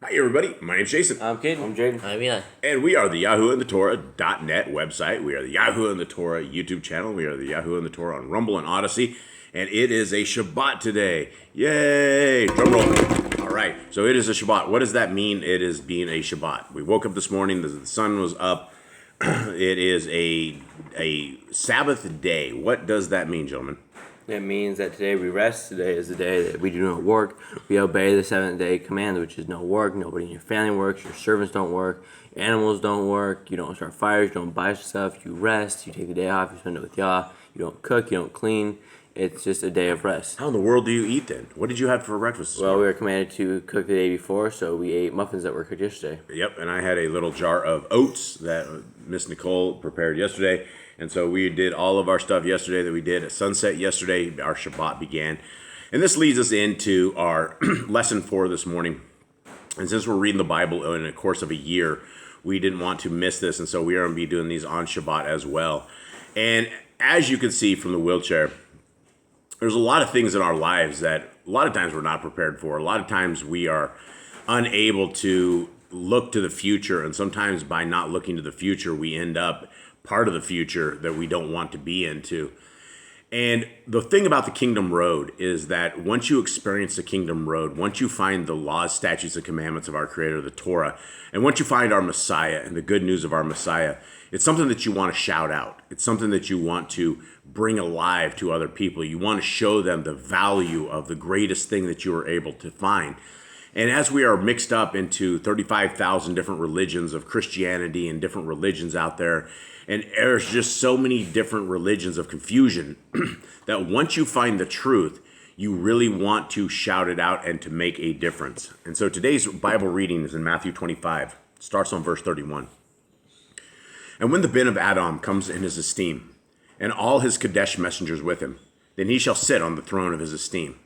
Hi, everybody. My name's Jason. I'm Caden. I'm Jaden. I'm Eli. And we are the YahooandtheTorah.net website. We are the Yahoo and the Torah YouTube channel. We are the Yahoo and the Torah on Rumble and Odyssey. And it is a Shabbat today. Yay! Drum roll. All right. So it is a Shabbat. What does that mean, it is being a Shabbat? We woke up this morning. The sun was up. It is a Sabbath day. What does that mean, gentlemen? It means that today we rest. Today is the day that we do not work. We obey the seventh-day command, which is no work. Nobody in your family works. Your servants don't work. Animals don't work. You don't start fires. You don't buy stuff. You rest. You take the day off. You spend it with Yah. You don't cook. You don't clean. It's just a day of rest. How in the world do you eat then? What did you have for breakfast? Well, we were commanded to cook the day before, so we ate muffins that were cooked yesterday. Yep, and I had a little jar of oats that Miss Nicole prepared yesterday. And so we did all of our stuff yesterday that we did at sunset yesterday. Our Shabbat began. And this leads us into our lesson for this morning. And since we're reading the Bible in the course of a year, we didn't want to miss this. And so we are going to be doing these on Shabbat as well. And as you can see from the wheelchair, there's a lot of things in our lives that a lot of times we're not prepared for. A lot of times we are unable to look to the future. And sometimes by not looking to the future, we end up part of the future that we don't want to be into. And the thing about the Kingdom Road is that once you experience the Kingdom Road, once you find the laws, statutes, and commandments of our Creator, the Torah, and once you find our Messiah and the good news of our Messiah, it's something that you want to shout out. It's something that you want to bring alive to other people. You want to show them the value of the greatest thing that you were able to find. And as we are mixed up into 35,000 different religions of Christianity and different religions out there, and there's just so many different religions of confusion that once you find the truth, you really want to shout it out and to make a difference. And so today's Bible reading is in Matthew 25. It starts on verse 31. And when the Bẽn of Aḍam comes in his esteem, and all his Kadesh messengers with him, then he shall sit on the throne of his esteem.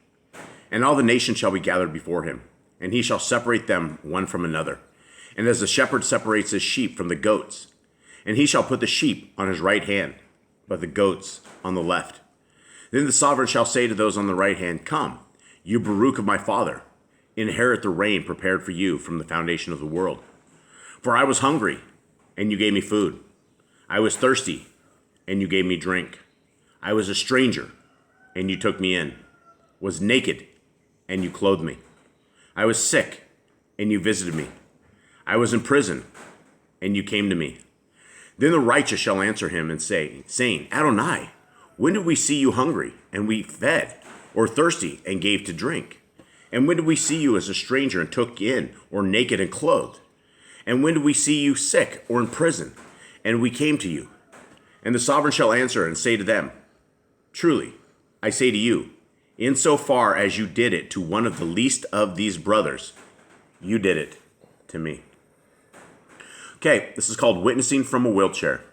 And all the nations shall be gathered before him, and he shall separate them one from another. And as the shepherd separates his sheep from the goats, and he shall put the sheep on his right hand, but the goats on the left. Then the sovereign shall say to those on the right hand, Come, you Baruch of my Father, inherit the reign prepared for you from the foundation of the world. For I was hungry, and you gave me food. I was thirsty, and you gave me drink. I was a stranger, and you took me in. Was naked, and you clothed me. I was sick, and you visited me. I was in prison, and you came to me. Then the righteous shall answer him and say, saying, Adonai, when did we see you hungry, and we fed, or thirsty, and gave to drink? And when did we see you as a stranger, and took in, or naked, and clothed? And when did we see you sick, or in prison, and we came to you? And the sovereign shall answer and say to them, Truly, I say to you, insofar as you did it to one of the least of these brothers, you did it to me. Okay, this is called Witnessing from a Wheelchair.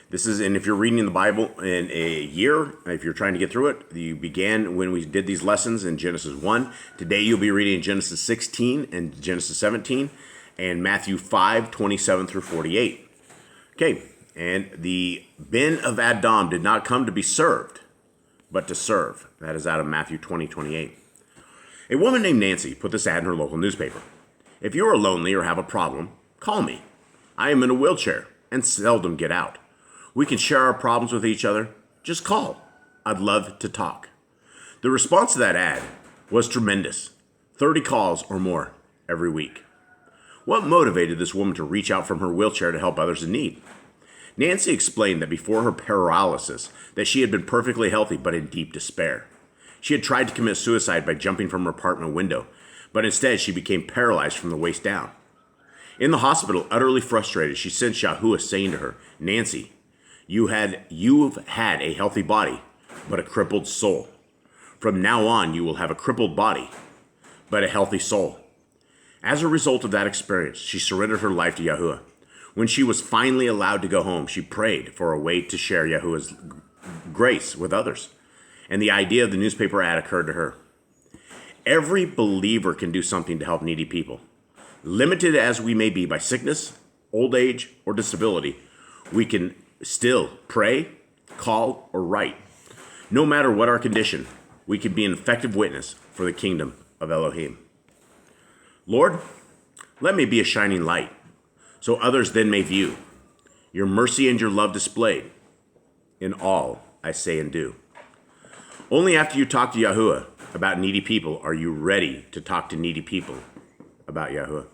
This is, and if you're reading the Bible in a year, if you're trying to get through it, you began when we did these lessons in Genesis 1. Today you'll be reading Genesis 16 and Genesis 17 and Matthew 5, 27 through 48. Okay, and the Bẽn of Aḍam did not come to be served, but to serve. That is out of Matthew 20, 28. A woman named Nancy put this ad in her local newspaper. If you are lonely or have a problem, call me. I am in a wheelchair and seldom get out. We can share our problems with each other. Just call. I'd love to talk. The response to that ad was tremendous. 30 calls or more every week. What motivated this woman to reach out from her wheelchair to help others in need? Nancy explained that before her paralysis, that she had been perfectly healthy but in deep despair. She had tried to commit suicide by jumping from her apartment window, but instead she became paralyzed from the waist down. In the hospital, utterly frustrated, she sensed Yahuwah saying to her, Nancy, you've had a healthy body, but a crippled soul. From now on, you will have a crippled body, but a healthy soul. As a result of that experience, she surrendered her life to Yahuwah. When she was finally allowed to go home, she prayed for a way to share Yahuwah's grace with others. And the idea of the newspaper ad occurred to her. Every believer can do something to help needy people. Limited as we may be by sickness, old age, or disability, we can still pray, call, or write. No matter what our condition, we can be an effective witness for the kingdom of Elohim. Lord, Let me be a shining light, so others then may view your mercy and your love displayed in all I say and do. Only after you talk to Yahuwah about needy people are you ready to talk to needy people about Yahuwah.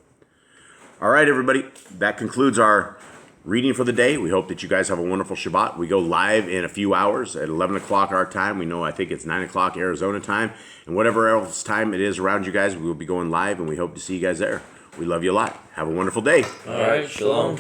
All right, everybody, that concludes our reading for the day. We hope that you guys have a wonderful Shabbat. We go live in a few hours at 11 o'clock our time. We know I think it's 9 o'clock Arizona time. And whatever else time it is around you guys, we will be going live, and we hope to see you guys there. We love you a lot. Have a wonderful day. All right, shalom.